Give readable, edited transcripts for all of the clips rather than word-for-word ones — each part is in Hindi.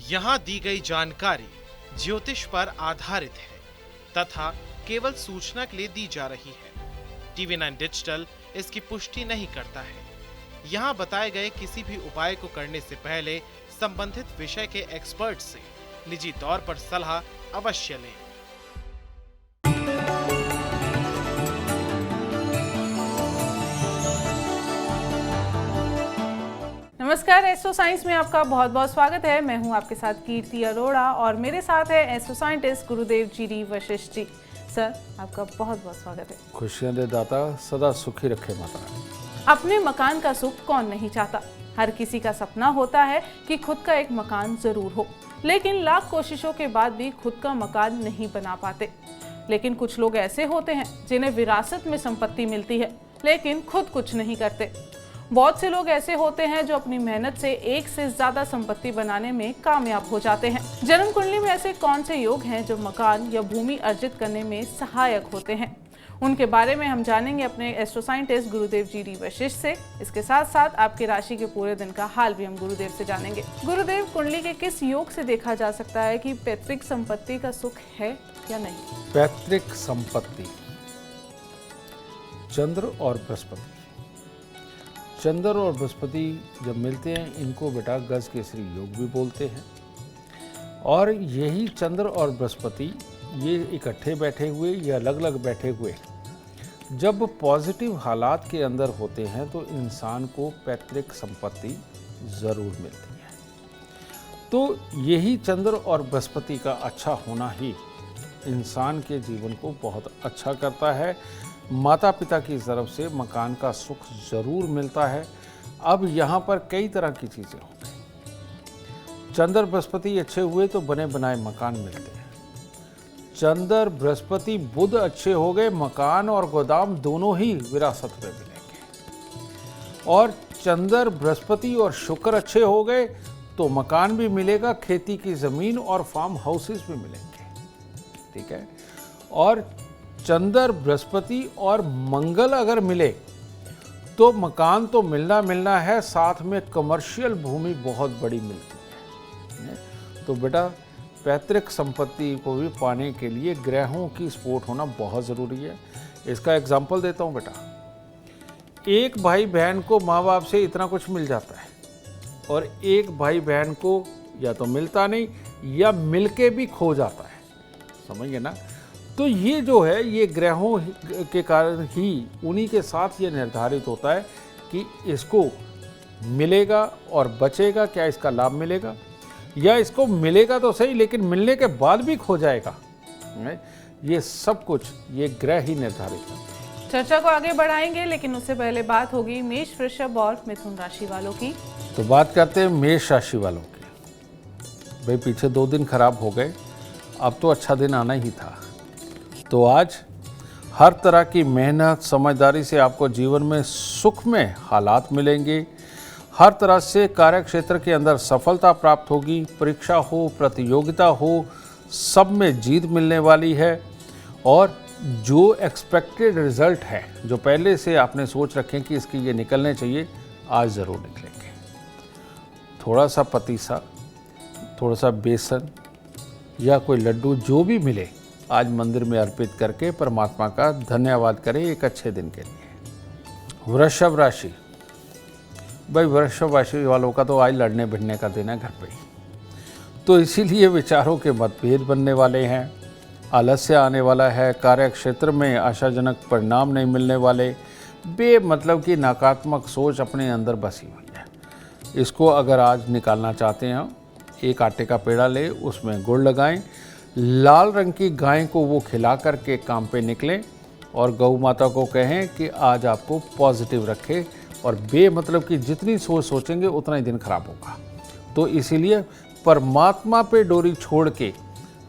यहाँ दी गई जानकारी ज्योतिष पर आधारित है तथा केवल सूचना के लिए दी जा रही है। टीवी 9 डिजिटल इसकी पुष्टि नहीं करता है। यहाँ बताए गए किसी भी उपाय को करने से पहले संबंधित विषय के एक्सपर्ट से निजी तौर पर सलाह अवश्य लें। नमस्कार, एस्ट्रो साइंस में आपका बहुत बहुत स्वागत है। मैं हूं आपके साथ कीर्ति अरोड़ा और मेरे साथ है एस्ट्रो साइंटिस्ट गुरुदेव जी वशिष्ठ जी। सर, आपका बहुत बहुत स्वागत है। खुशियां दे दाता, सदा सुखी रखे माता। अपने मकान का सुख कौन नहीं चाहता। हर किसी का सपना होता है कि खुद का एक मकान जरूर हो, लेकिन लाख कोशिशों के बाद भी खुद का मकान नहीं बना पाते। लेकिन कुछ लोग ऐसे होते हैं जिन्हें विरासत में संपत्ति मिलती है लेकिन खुद कुछ नहीं करते। बहुत से लोग ऐसे होते हैं जो अपनी मेहनत से एक से ज्यादा संपत्ति बनाने में कामयाब हो जाते हैं। जन्म कुंडली में ऐसे कौन से योग हैं जो मकान या भूमि अर्जित करने में सहायक होते हैं, उनके बारे में हम जानेंगे अपने एस्ट्रो साइंटिस्ट गुरुदेव जी वशिष्ठ से। इसके साथ साथ आपकी राशि के पूरे दिन का हाल भी हम गुरुदेव से जानेंगे। गुरुदेव, कुंडली के किस योग से देखा जा सकता है कि पैतृक संपत्ति का सुख है या नहीं? पैतृक संपत्ति, चंद्र और बृहस्पति। चंद्र और बृहस्पति जब मिलते हैं, इनको बेटा गज केसरी योग भी बोलते हैं। और यही चंद्र और बृहस्पति ये इकट्ठे बैठे हुए या अलग अलग बैठे हुए जब पॉजिटिव हालात के अंदर होते हैं तो इंसान को पैतृक संपत्ति ज़रूर मिलती है। तो यही चंद्र और बृहस्पति का अच्छा होना ही इंसान के जीवन को बहुत अच्छा करता है। माता पिता की तरफ से मकान का सुख ज़रूर मिलता है। अब यहाँ पर कई तरह की चीज़ें होंगी। चंद्र बृहस्पति अच्छे हुए तो बने बनाए मकान मिलते हैं। चंद्र बृहस्पति बुध अच्छे हो गए, मकान और गोदाम दोनों ही विरासत में मिलेंगे। और चंद्र बृहस्पति और शुक्र अच्छे हो गए तो मकान भी मिलेगा, खेती की ज़मीन और फार्म हाउसेस भी मिलेंगे। ठीक है। और चंद्र बृहस्पति और मंगल अगर मिले तो मकान तो मिलना है, साथ में कमर्शियल भूमि बहुत बड़ी मिलती है। तो बेटा पैतृक संपत्ति को भी पाने के लिए ग्रहों की सपोर्ट होना बहुत ज़रूरी है। इसका एग्जांपल देता हूँ बेटा। एक भाई बहन को माँ बाप से इतना कुछ मिल जाता है और एक भाई बहन को या तो मिलता नहीं या मिलके भी खो जाता है। समझिए ना। तो ये जो है ये ग्रहों के कारण ही उन्हीं के साथ ये निर्धारित होता है कि इसको मिलेगा और बचेगा क्या, इसका लाभ मिलेगा या इसको मिलेगा तो सही लेकिन मिलने के बाद भी खो जाएगा। ये सब कुछ ये ग्रह ही निर्धारित करते हैं। चर्चा को आगे बढ़ाएंगे लेकिन उससे पहले बात होगी मेष, वृषभ और मिथुन राशि वालों की। तो बात करते हैं मेष राशि वालों की। भाई पीछे 2 दिन खराब हो गए, अब तो अच्छा दिन आना ही था। तो आज हर तरह की मेहनत समझदारी से आपको जीवन में सुख में हालात मिलेंगे। हर तरह से कार्य क्षेत्र के अंदर सफलता प्राप्त होगी। परीक्षा हो, प्रतियोगिता हो, सब में जीत मिलने वाली है। और जो एक्सपेक्टेड रिजल्ट है, जो पहले से आपने सोच रखें कि इसकी ये निकलने चाहिए, आज ज़रूर निकलेंगे। थोड़ा सा पतीसा, थोड़ा सा बेसन या कोई लड्डू जो भी मिले आज मंदिर में अर्पित करके परमात्मा का धन्यवाद करें एक अच्छे दिन के लिए। वृषभ राशि। भाई वृषभ राशि वालों का तो आज लड़ने भिड़ने का दिन है घर पे ही। तो इसीलिए विचारों के मतभेद बनने वाले हैं, आलस्य आने वाला है, कार्य क्षेत्र में आशाजनक परिणाम नहीं मिलने वाले, बेमतलब की नकारात्मक सोच अपने अंदर बसी हुई है। इसको अगर आज निकालना चाहते हैं, एक आटे का पेड़ा ले, उसमें गुड़ लगाएं, लाल रंग की गाय को वो खिला करके काम पे निकलें और गौ माता को कहें कि आज आपको पॉजिटिव रखे और बेमतलब की जितनी सोच सोचेंगे उतना ही दिन खराब होगा। तो इसीलिए परमात्मा पे डोरी छोड़ के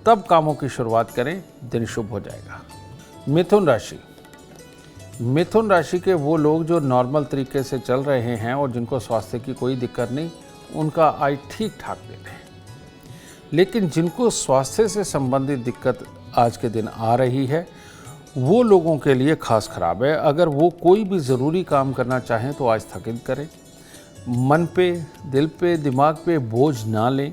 तब कामों की शुरुआत करें, दिन शुभ हो जाएगा। मिथुन राशि। मिथुन राशि के वो लोग जो नॉर्मल तरीके से चल रहे हैं और जिनको स्वास्थ्य की कोई दिक्कत नहीं, उनका आज ठीक ठाक दिन है। लेकिन जिनको स्वास्थ्य से संबंधित दिक्कत आज के दिन आ रही है, वो लोगों के लिए खास खराब है। अगर वो कोई भी ज़रूरी काम करना चाहें तो आज स्थगित करें। मन पे, दिल पे, दिमाग पे बोझ ना लें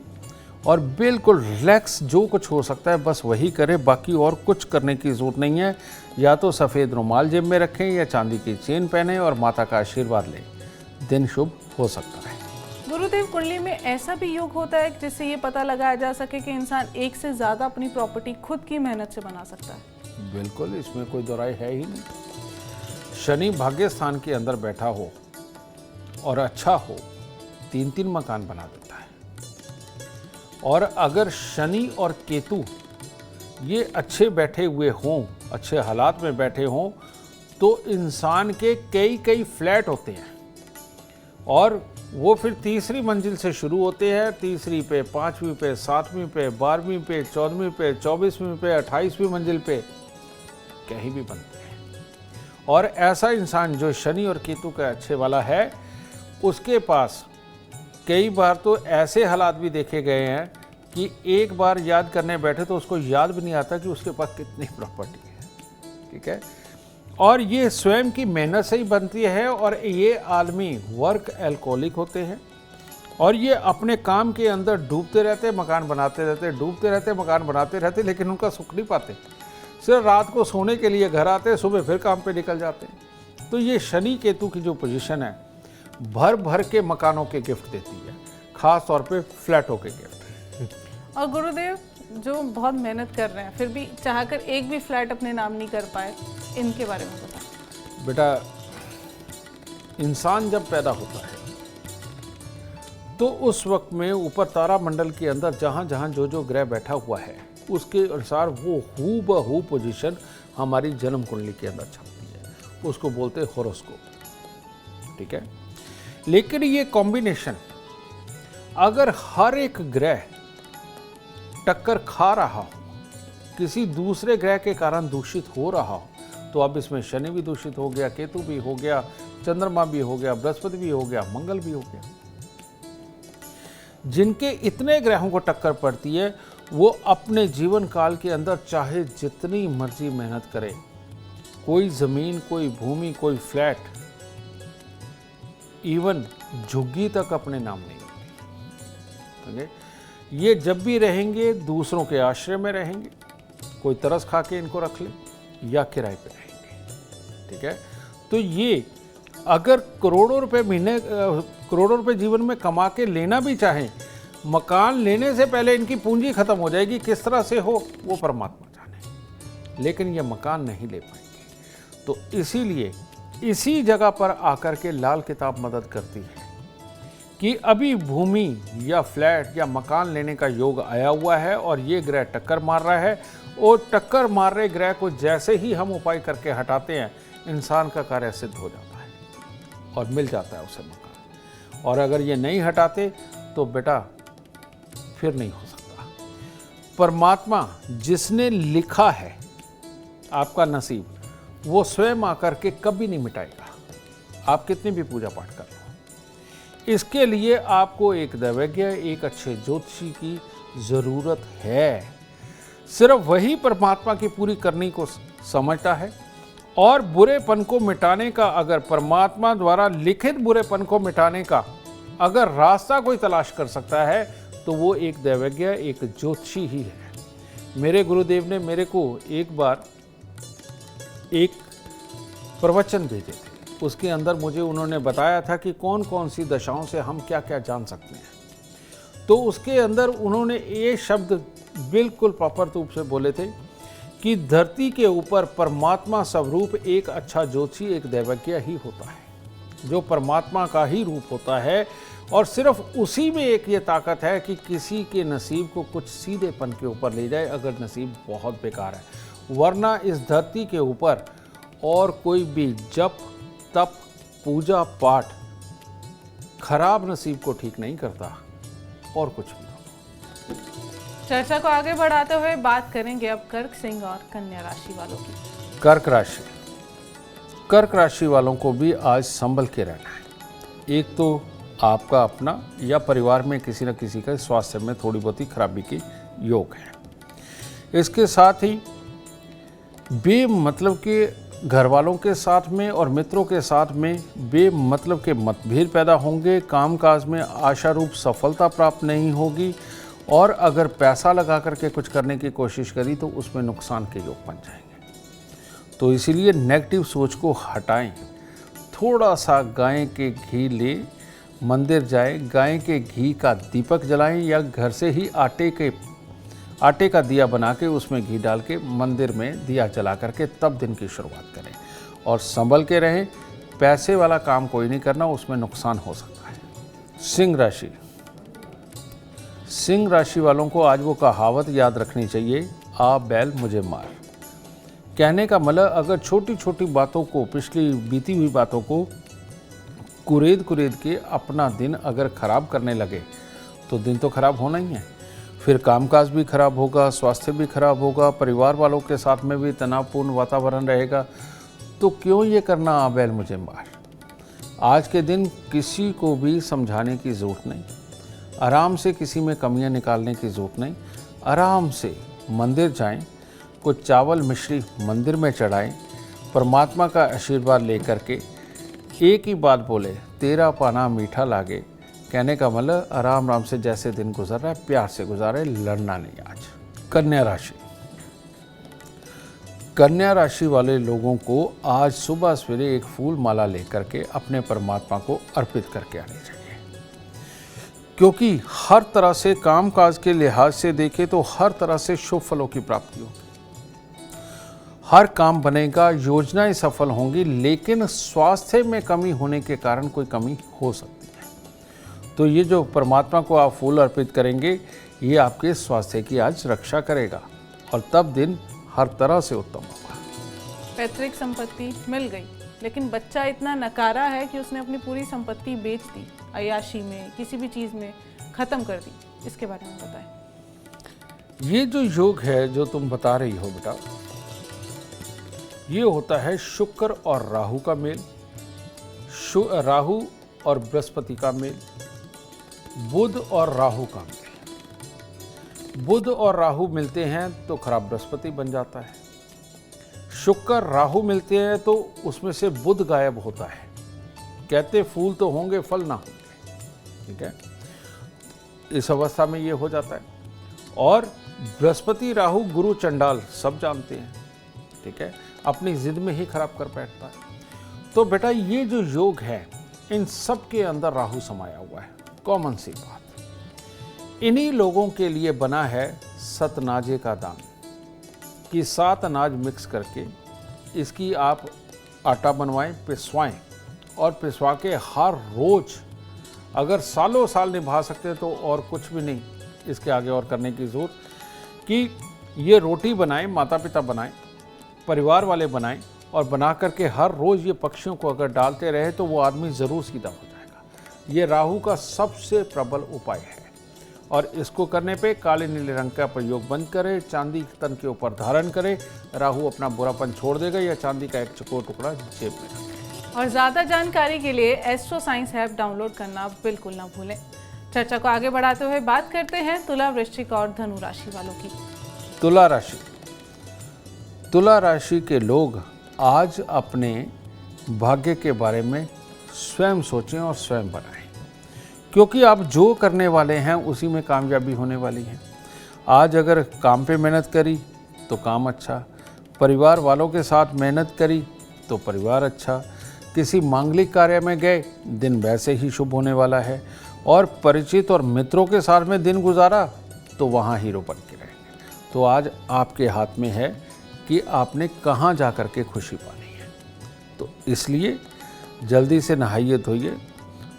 और बिल्कुल रिलैक्स, जो कुछ हो सकता है बस वही करें, बाकी और कुछ करने की ज़रूरत नहीं है। या तो सफ़ेद रुमाल जेब में रखें या चांदी की चेन पहने और माता का आशीर्वाद लें, दिन शुभ हो सकता है। गुरुदेव, कुंडली में ऐसा भी योग होता है जिससे ये पता लगाया जा सके कि इंसान एक से ज़्यादा अपनी प्रॉपर्टी खुद की मेहनत से बना सकता है? बिल्कुल, इसमें कोई दो राय है ही नहीं। शनि भाग्य स्थान के अंदर बैठा हो और अच्छा हो, 3-3 मकान बना देता है। और अगर शनि और केतु ये अच्छे बैठे हुए हों, अच्छे हालात में बैठे हों, तो इंसान के कई फ्लैट होते हैं और वो फिर तीसरी मंजिल से शुरू होते हैं, तीसरी पे, 5वीं पे, 7वीं पे, 12वीं पे, 14वीं पे, 24वीं पे, 28वीं मंजिल पे कहीं भी बनते हैं। और ऐसा इंसान जो शनि और केतु का अच्छे वाला है, उसके पास कई बार तो ऐसे हालात भी देखे गए हैं कि एक बार याद करने बैठे तो उसको याद भी नहीं आता कि उसके पास कितनी प्रॉपर्टी है। ठीक है, और ये स्वयं की मेहनत से ही बनती है। और ये आदमी वर्क एल्कोहलिक होते हैं और ये अपने काम के अंदर डूबते रहते, मकान बनाते रहते, डूबते रहते, मकान बनाते रहते, लेकिन उनका सुख नहीं पाते। सिर्फ रात को सोने के लिए घर आते, सुबह फिर काम पे निकल जाते हैं। तो ये शनि केतु की जो पोजीशन है, भर भर के मकानों के गिफ्ट देती है, खास तौर पे फ्लैटों के गिफ्ट। और गुरुदेव, जो बहुत मेहनत कर रहे हैं फिर भी चाहकर एक भी फ्लैट अपने नाम नहीं कर पाए, इनके बारे में बताएं। बेटा, इंसान जब पैदा होता है तो उस वक्त में ऊपर तारा मंडल के अंदर जहाँ जहाँ जो जो ग्रह बैठा हुआ है, उसके अनुसार वो हूबहू पोजीशन हमारी जन्म कुंडली के अंदर छपती है। उसको बोलते हैं होरोस्कोप। ठीक है, लेकिन ये कॉम्बिनेशन अगर हर एक ग्रह टक्कर खा रहा हो, किसी दूसरे ग्रह के कारण दूषित हो रहा हो, तो अब इसमें शनि भी दूषित हो गया, केतु भी हो गया, चंद्रमा भी हो गया, बृहस्पति भी हो गया, मंगल भी हो गया। जिनके इतने ग्रहों को टक्कर पड़ती है, वो अपने जीवन काल के अंदर चाहे जितनी मर्जी मेहनत करे, कोई जमीन, कोई भूमि, कोई फ्लैट, इवन झुग्गी तक अपने नाम नहीं होती। ये जब भी रहेंगे दूसरों के आश्रय में रहेंगे, कोई तरस खा के इनको रख ले या किराए पे रहेंगे। ठीक है, तो ये अगर करोड़ों रुपए महीने, करोड़ों रुपए जीवन में कमा के लेना भी चाहें, मकान लेने से पहले इनकी पूंजी खत्म हो जाएगी। किस तरह से हो वो परमात्मा जाने, लेकिन ये मकान नहीं ले पाएंगे। तो इसीलिए इसी जगह पर आकर के लाल किताब मदद करती है कि अभी भूमि या फ्लैट या मकान लेने का योग आया हुआ है और ये ग्रह टक्कर मार रहा है, और टक्कर मार रहे ग्रह को जैसे ही हम उपाय करके हटाते हैं, इंसान का कार्य सिद्ध हो जाता है और मिल जाता है उसे मकान। और अगर ये नहीं हटाते तो बेटा फिर नहीं हो सकता। परमात्मा जिसने लिखा है आपका नसीब, वो स्वयं आकर के कभी नहीं मिटाएगा, आप कितनी भी पूजा पाठ कर लो। इसके लिए आपको एक दैवज्ञ, एक अच्छे ज्योतिषी की ज़रूरत है। सिर्फ वही परमात्मा की पूरी करनी को समझता है। और बुरेपन को मिटाने का, अगर परमात्मा द्वारा लिखित बुरेपन को मिटाने का अगर रास्ता कोई तलाश कर सकता है, तो वो एक दैवज्ञ, एक ज्योतिषी ही है। मेरे गुरुदेव ने मेरे को एक बार एक प्रवचन भेजे थे, उसके अंदर मुझे उन्होंने बताया था कि कौन कौन सी दशाओं से हम क्या क्या जान सकते हैं। तो उसके अंदर उन्होंने ये शब्द बिल्कुल प्रॉपर रूप से बोले थे कि धरती के ऊपर परमात्मा स्वरूप एक अच्छा ज्योतिषी, एक दैवज्ञ ही होता है, जो परमात्मा का ही रूप होता है। और सिर्फ उसी में एक ये ताकत है कि किसी के नसीब को कुछ सीधेपन के ऊपर ले जाए, अगर नसीब बहुत बेकार है। वरना इस धरती के ऊपर और कोई भी जप, तप, पूजा पाठ खराब नसीब को ठीक नहीं करता, और कुछ भी। चर्चा को आगे बढ़ाते हुए बात करेंगे अब कर्क, सिंह और कन्या राशि वालों की। कर्क राशि, कर्क राशि वालों को भी आज संभल के रहना है। एक तो आपका अपना या परिवार में किसी न किसी का स्वास्थ्य में थोड़ी बहुत ही खराबी के योग है। इसके साथ ही बेमतलब के घर वालों के साथ में और मित्रों के साथ में बेमतलब के मतभेद पैदा होंगे। कामकाज में आशारूप सफलता प्राप्त नहीं होगी और अगर पैसा लगा करके कुछ करने की कोशिश करी तो उसमें नुकसान के योग बन जाएंगे। तो इसीलिए नेगेटिव सोच को हटाएं। थोड़ा सा गाय के घी ले मंदिर जाएं, गाय के घी का दीपक जलाएं या घर से ही आटे का दिया बना के उसमें घी डाल के मंदिर में दिया जला करके तब दिन की शुरुआत करें। और संभल के रहें, पैसे वाला काम कोई नहीं करना, उसमें नुकसान हो सकता है। सिंह राशि। सिंह राशि वालों को आज वो कहावत याद रखनी चाहिए, आ बैल मुझे मार। कहने का मतलब अगर छोटी छोटी बातों को, पिछली बीती हुई बातों को कुरेद के अपना दिन अगर खराब करने लगे तो दिन तो खराब होना ही है। फिर कामकाज भी खराब होगा, स्वास्थ्य भी खराब होगा, परिवार वालों के साथ में भी तनावपूर्ण वातावरण रहेगा। तो क्यों ये करना, आ बैल मुझे मार। आज के दिन किसी को भी समझाने की ज़रूरत नहीं, आराम से किसी में कमियां निकालने की ज़रूरत नहीं। आराम से मंदिर जाएं, कुछ चावल मिश्री मंदिर में चढ़ाएं, परमात्मा का आशीर्वाद लेकर के एक ही बात बोले, तेरा पाना मीठा लागे। कहने का मतलब आराम से जैसे दिन गुजर रहा है प्यार से गुजारे, लड़ना नहीं। आज कन्या राशि। कन्या राशि वाले लोगों को आज सुबह सवेरे एक फूल माला लेकर के अपने परमात्मा को अर्पित करके आनी चाहिए, क्योंकि हर तरह से कामकाज के लिहाज से देखें तो हर तरह से शुभ फलों की प्राप्ति होगी, हर काम बनेगा, योजनाएं सफल होंगी। लेकिन स्वास्थ्य में कमी होने के कारण कोई कमी हो सकती है। तो ये जो परमात्मा को आप फूल अर्पित करेंगे, ये आपके स्वास्थ्य की आज रक्षा करेगा और तब दिन हर तरह से उत्तम होगा। पैतृक संपत्ति मिल गई, लेकिन बच्चा इतना नकारा है कि उसने अपनी पूरी संपत्ति बेच दी, अय्याशी में, किसी भी चीज़ में ख़त्म कर दी। इसके बारे में बताएं। ये जो योग है जो तुम बता रही हो बेटा, ये होता है शुक्र और राहु का मेल, राहु और बृहस्पति का मेल, बुध और राहु का मेल। बुध और राहु मिलते हैं तो खराब बृहस्पति बन जाता है। शुक्र राहु मिलते हैं तो उसमें से बुध गायब होता है। कहते फूल तो होंगे, फल ना होंगे। ठीक है, इस अवस्था में ये हो जाता है। और बृहस्पति राहु गुरु चंडाल सब जानते हैं। ठीक है, अपनी जिद में ही खराब कर बैठता है। तो बेटा ये जो योग है, इन सब के अंदर राहु समाया हुआ है। कॉमन सी बात, इन्हीं लोगों के लिए बना है सतनाजे का दान, कि 7 अनाज मिक्स करके इसकी आप आटा बनवाएं, पिसवाएं और पिसवा के हर रोज अगर सालों साल निभा सकते तो और कुछ भी नहीं इसके आगे और करने की जरूरत, कि ये रोटी बनाएं, माता पिता बनाएं, परिवार वाले बनाएं और बना करके हर रोज़ ये पक्षियों को अगर डालते रहे तो वो आदमी ज़रूर सीधा हो जाएगा। ये राहु का सबसे प्रबल उपाय है और इसको करने पे काले नीले रंग का प्रयोग बंद करें, चांदी तन के ऊपर धारण करें, राहु अपना बुरापन छोड़ देगा, या चांदी का एक चकोर टुकड़ा जेब में रखें। और ज़्यादा जानकारी के लिए एस्ट्रो साइंस ऐप डाउनलोड करना बिल्कुल ना भूलें। चर्चा को आगे बढ़ाते हुए बात करते हैं तुला, वृश्चिक और धनु राशि वालों की। तुला राशि। तुला राशि के लोग आज अपने भाग्य के बारे में स्वयं सोचें और स्वयं बनाएं, क्योंकि आप जो करने वाले हैं उसी में कामयाबी होने वाली है। आज अगर काम पे मेहनत करी तो काम अच्छा, परिवार वालों के साथ मेहनत करी तो परिवार अच्छा, किसी मांगलिक कार्य में गए दिन वैसे ही शुभ होने वाला है, और परिचित और मित्रों के साथ में दिन गुजारा तो वहाँ हीरो बन के रहेंगे। तो आज आपके हाथ में है कि आपने कहाँ जा कर के खुशी पानी है। तो इसलिए जल्दी से नहाइए धोइए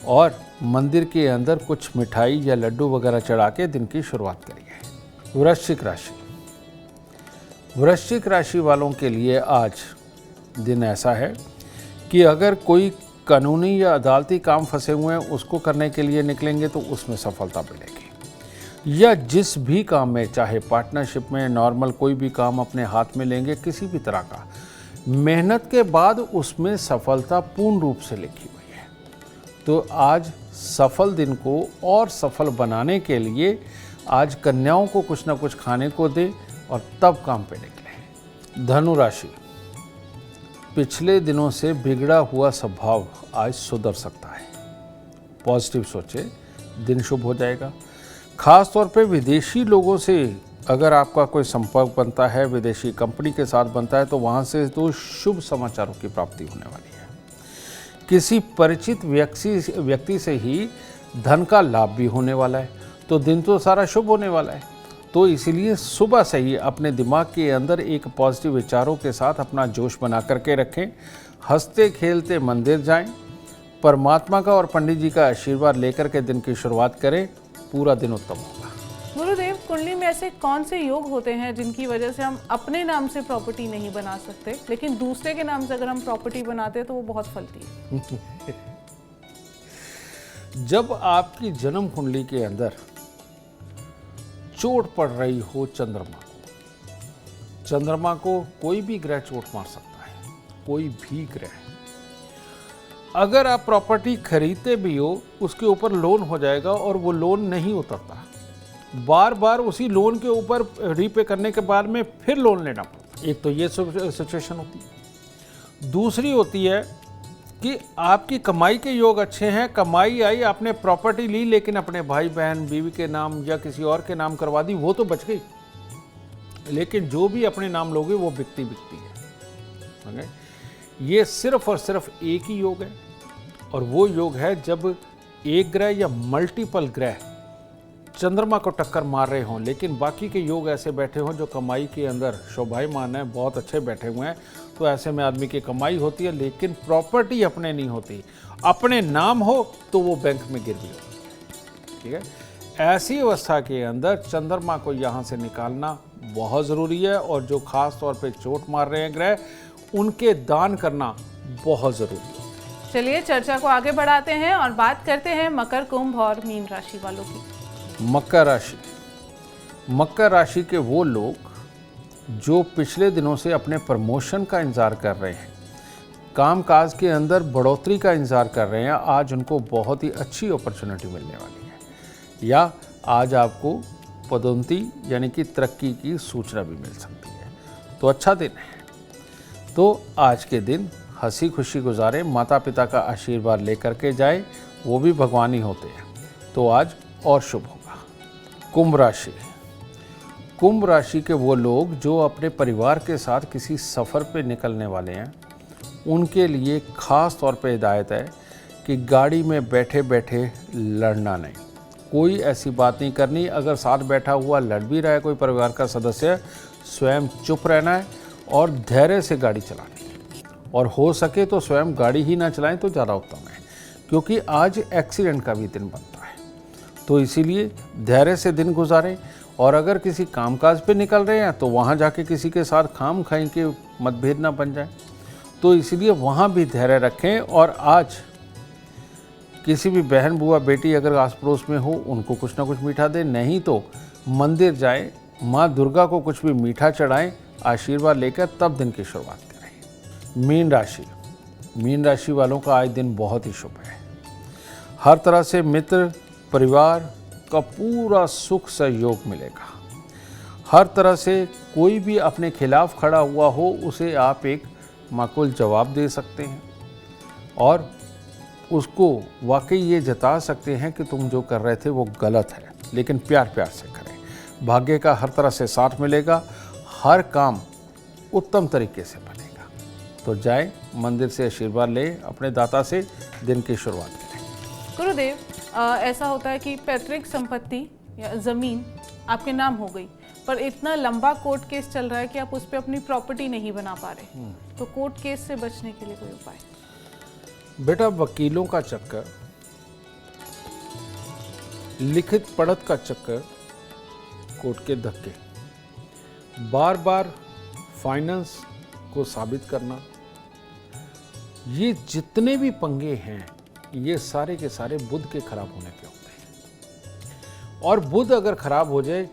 और मंदिर के अंदर कुछ मिठाई या लड्डू वगैरह चढ़ा के दिन की शुरुआत करिए। वृश्चिक राशि। वृश्चिक राशि वालों के लिए आज दिन ऐसा है कि अगर कोई कानूनी या अदालती काम फंसे हुए हैं उसको करने के लिए निकलेंगे तो उसमें सफलता मिलेगी, या जिस भी काम में, चाहे पार्टनरशिप में, नॉर्मल कोई भी काम अपने हाथ में लेंगे किसी भी तरह का, मेहनत के बाद उसमें सफलता पूर्ण रूप से लिखी हुई है। तो आज सफल दिन को और सफल बनाने के लिए आज कन्याओं को कुछ ना कुछ खाने को दें और तब काम पे निकलें। धनु राशि। पिछले दिनों से बिगड़ा हुआ स्वभाव आज सुधर सकता है। पॉजिटिव सोचे, दिन शुभ हो जाएगा। ख़ास तौर पे विदेशी लोगों से अगर आपका कोई संपर्क बनता है, विदेशी कंपनी के साथ बनता है, तो वहाँ से तो शुभ समाचारों की प्राप्ति होने वाली है। किसी परिचित व्यक्ति से ही धन का लाभ भी होने वाला है, तो दिन तो सारा शुभ होने वाला है। तो इसीलिए सुबह से ही अपने दिमाग के अंदर एक पॉजिटिव विचारों के साथ अपना जोश बना करके रखें। हंसते खेलते मंदिर जाएं, परमात्मा का और पंडित जी का आशीर्वाद लेकर के दिन की शुरुआत करें, पूरा दिन उत्तम होगा। गुरुदेव, कुंडली में ऐसे कौन से योग होते हैं जिनकी वजह से हम अपने नाम से प्रॉपर्टी नहीं बना सकते, लेकिन दूसरे के नाम से अगर हम प्रॉपर्टी बनाते हैं तो वो बहुत फलती है? जब आपकी जन्म कुंडली के अंदर चोट पड़ रही हो चंद्रमा को कोई भी ग्रह चोट मार सकता है, कोई भी ग्रह। अगर आप प्रॉपर्टी खरीदते भी हो, उसके ऊपर लोन हो जाएगा और वो लोन नहीं उतरता, बार बार उसी लोन के ऊपर रीपे करने के बाद में फिर लोन लेना पड़ता। एक तो ये सिचुएशन होती है। दूसरी होती है कि आपकी कमाई के योग अच्छे हैं, कमाई आई, आपने प्रॉपर्टी ली, लेकिन अपने भाई बहन बीवी के नाम या किसी और के नाम करवा दी, वो तो बच गई, लेकिन जो भी अपने नाम लोगे वो बिकती है। ये सिर्फ और सिर्फ एक ही योग है, और वो योग है जब एक ग्रह या मल्टीपल ग्रह चंद्रमा को टक्कर मार रहे हों, लेकिन बाकी के योग ऐसे बैठे हों जो कमाई के अंदर शोभायमान है, बहुत अच्छे बैठे हुए हैं। तो ऐसे में आदमी की कमाई होती है, लेकिन प्रॉपर्टी अपने नहीं होती। अपने नाम हो तो वो बैंक में गिरवी होती है। ठीक है, ऐसी अवस्था के अंदर चंद्रमा को यहाँ से निकालना बहुत ज़रूरी है, और जो खास तौर पे चोट मार रहे हैं ग्रह, उनके दान करना बहुत ज़रूरी है। चलिए चर्चा को आगे बढ़ाते हैं और बात करते हैं मकर, कुंभ और मीन राशि वालों की। मकर राशि। मकर राशि के वो लोग जो पिछले दिनों से अपने प्रमोशन का इंतज़ार कर रहे हैं, कामकाज के अंदर बढ़ोतरी का इंतज़ार कर रहे हैं, आज उनको बहुत ही अच्छी अपॉर्चुनिटी मिलने वाली है, या आज आपको पदोन्नति यानी कि तरक्की की सूचना भी मिल सकती है। तो अच्छा दिन है। तो आज के दिन हंसी खुशी गुजारें, माता पिता का आशीर्वाद लेकर के जाए, वो भी भगवान ही होते हैं। तो आज और शुभ होगा। कुंभ राशि। कुंभ राशि के वो लोग जो अपने परिवार के साथ किसी सफ़र पे निकलने वाले हैं, उनके लिए ख़ास तौर पे हिदायत है कि गाड़ी में बैठे बैठे लड़ना नहीं, कोई ऐसी बात नहीं करनी। अगर साथ बैठा हुआ लड़ भी रहा है कोई परिवार का सदस्य, स्वयं चुप रहना है और धैर्य से गाड़ी चलानी है, और हो सके तो स्वयं गाड़ी ही ना चलाएं तो ज़्यादा उत्तम है, क्योंकि आज एक्सीडेंट का भी दिन बनता है। तो इसीलिए धैर्य से दिन गुजारें, और अगर किसी कामकाज पे निकल रहे हैं तो वहाँ जाके किसी के साथ खाम खाई के मतभेद ना बन जाए, तो इसीलिए वहाँ भी धैर्य रखें। और आज किसी भी बहन बुआ बेटी अगर आस पड़ोस में हो, उनको कुछ ना कुछ मीठा दें, नहीं तो मंदिर जाएं, माँ दुर्गा को कुछ भी मीठा चढ़ाएं, आशीर्वाद लेकर तब दिन की शुरुआत करें। मीन राशि। मीन राशि वालों का आज दिन बहुत ही शुभ है। हर तरह से मित्र परिवार का पूरा सुख सहयोग मिलेगा। हर तरह से कोई भी अपने खिलाफ खड़ा हुआ हो, उसे आप एक माकूल जवाब दे सकते हैं, और उसको वाकई ये जता सकते हैं कि तुम जो कर रहे थे वो गलत है, लेकिन प्यार प्यार से करें। भाग्य का हर तरह से साथ मिलेगा, हर काम उत्तम तरीके से बनेगा। तो जाएं, मंदिर से आशीर्वाद लें, अपने दाता से दिन की शुरुआत करें। गुरुदेव, ऐसा होता है कि पैतृक संपत्ति या ज़मीन आपके नाम हो गई, पर इतना लंबा कोर्ट केस चल रहा है कि आप उस पर अपनी प्रॉपर्टी नहीं बना पा रहे, तो कोर्ट केस से बचने के लिए कोई उपाय? बेटा, वकीलों का चक्कर, लिखित पढ़त का चक्कर, कोर्ट के धक्के, बार बार फाइनेंस को साबित करना, ये जितने भी पंगे हैं, ये सारे के सारे बुध के खराब होने पे होते हैं। और बुध अगर खराब हो जाए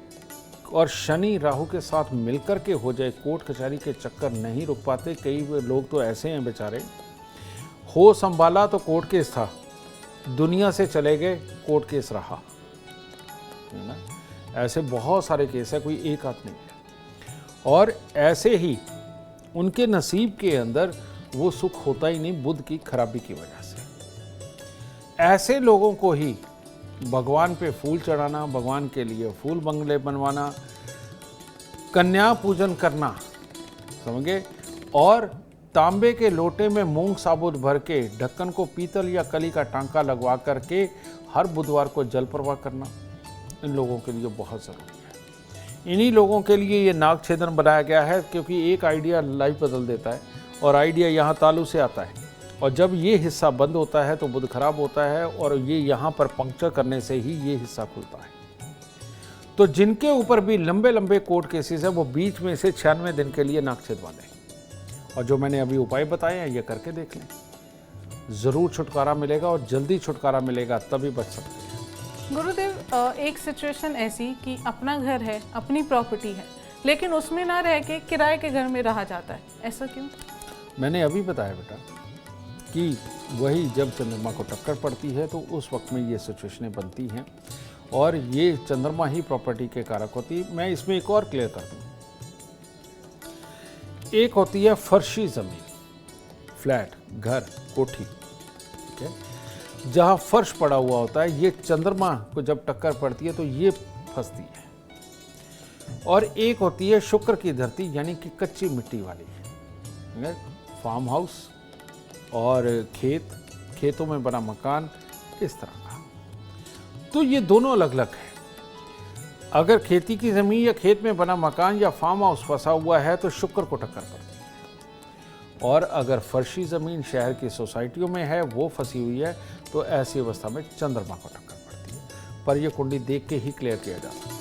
और शनि राहु के साथ मिलकर के हो जाए, कोर्ट कचहरी के चक्कर नहीं रुक पाते। कई लोग तो ऐसे हैं बेचारे, हो संभाला तो कोर्ट केस था, दुनिया से चले गए, कोर्ट केस रहा, है ना। ऐसे बहुत सारे केस है, कोई एक आध नहीं है। और ऐसे ही उनके नसीब के अंदर वो सुख होता ही नहीं, बुध की खराबी की वजह से। ऐसे लोगों को ही भगवान पे फूल चढ़ाना, भगवान के लिए फूल बंगले बनवाना, कन्या पूजन करना, समझे, और तांबे के लोटे में मूंग साबुत भर के ढक्कन को पीतल या कली का टांका लगवा करके हर बुधवार को जल प्रवाह करना इन लोगों के लिए बहुत ज़रूरी है। इन्हीं लोगों के लिए ये नाग छेदन बनाया गया है, क्योंकि एक आइडिया लाइफ बदल देता है और आइडिया यहाँ तालू से आता है, और जब ये हिस्सा बंद होता है तो बुध खराब होता है, और ये यहाँ पर पंक्चर करने से ही ये हिस्सा खुलता है। तो जिनके ऊपर भी लंबे लंबे कोर्ट केसेस है वो बीच में से 96 दिन के लिए नागछेद बांधें, और जो मैंने अभी उपाय बताए हैं ये करके देख लें, ज़रूर छुटकारा मिलेगा, और जल्दी छुटकारा मिलेगा, तभी बच सकते हैं। गुरुदेव, एक सिचुएशन ऐसी कि अपना घर है, अपनी प्रॉपर्टी है, लेकिन उसमें ना रह के किराए के घर में रहा जाता है, ऐसा क्यों? मैंने अभी बताया बेटा कि वही जब चंद्रमा को टक्कर पड़ती है तो उस वक्त में ये सिचुएशनें बनती हैं, और ये चंद्रमा ही प्रॉपर्टी के कारक होती है। मैं इसमें एक और क्लियर कर दूँ, एक होती है फर्शी ज़मीन, फ्लैट, घर, कोठी, ठीक है, जहाँ फर्श पड़ा हुआ होता है, ये चंद्रमा को जब टक्कर पड़ती है तो ये फंसती है। और एक होती है शुक्र की धरती, यानी कि कच्ची मिट्टी वाली, फार्म हाउस और खेतों में बना मकान, इस तरह का। तो ये दोनों अलग अलग है। अगर खेती की ज़मीन या खेत में बना मकान या फार्म हाउस फंसा हुआ है तो शुक्र को टक्कर पड़ती है, और अगर फर्शी ज़मीन शहर की सोसाइटियों में है, वो फंसी हुई है, तो ऐसी अवस्था में चंद्रमा को टक्कर पड़ती है। पर यह कुंडली देख के ही क्लियर किया जा सकता है।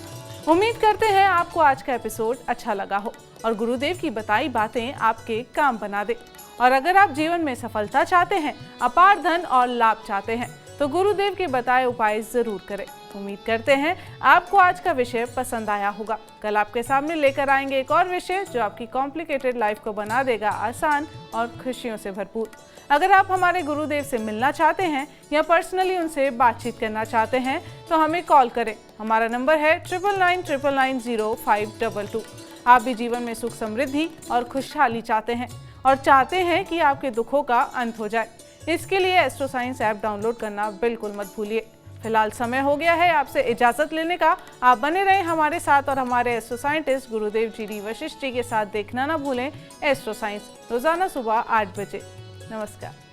उम्मीद करते हैं आपको आज का एपिसोड अच्छा लगा हो और गुरुदेव की बताई बातें आपके काम बना दे। और अगर आप जीवन में सफलता चाहते हैं, अपार धन और लाभ चाहते हैं, तो गुरुदेव के बताए उपाय जरूर करें। उम्मीद करते हैं आपको आज का विषय पसंद आया होगा। कल आपके सामने लेकर आएंगे एक और विषय जो आपकी कॉम्प्लिकेटेड लाइफ को बना देगा आसान और खुशियों से भरपूर। अगर आप हमारे गुरुदेव से मिलना चाहते हैं या पर्सनली उनसे बातचीत करना चाहते हैं तो हमें कॉल करें। हमारा नंबर है 9999900522। आप भी जीवन में सुख समृद्धि और खुशहाली चाहते हैं और चाहते हैं कि आपके दुखों का अंत हो जाए। इसके लिए एस्ट्रो साइंस ऐप डाउनलोड करना बिल्कुल मत भूलिए। फिलहाल समय हो गया है आपसे इजाजत लेने का। आप बने रहें हमारे साथ और हमारे एस्ट्रो साइंटिस्ट गुरुदेव जी वशिष्ठ जी के साथ देखना ना भूलें एस्ट्रो साइंस, रोजाना सुबह 8 बजे। नमस्कार।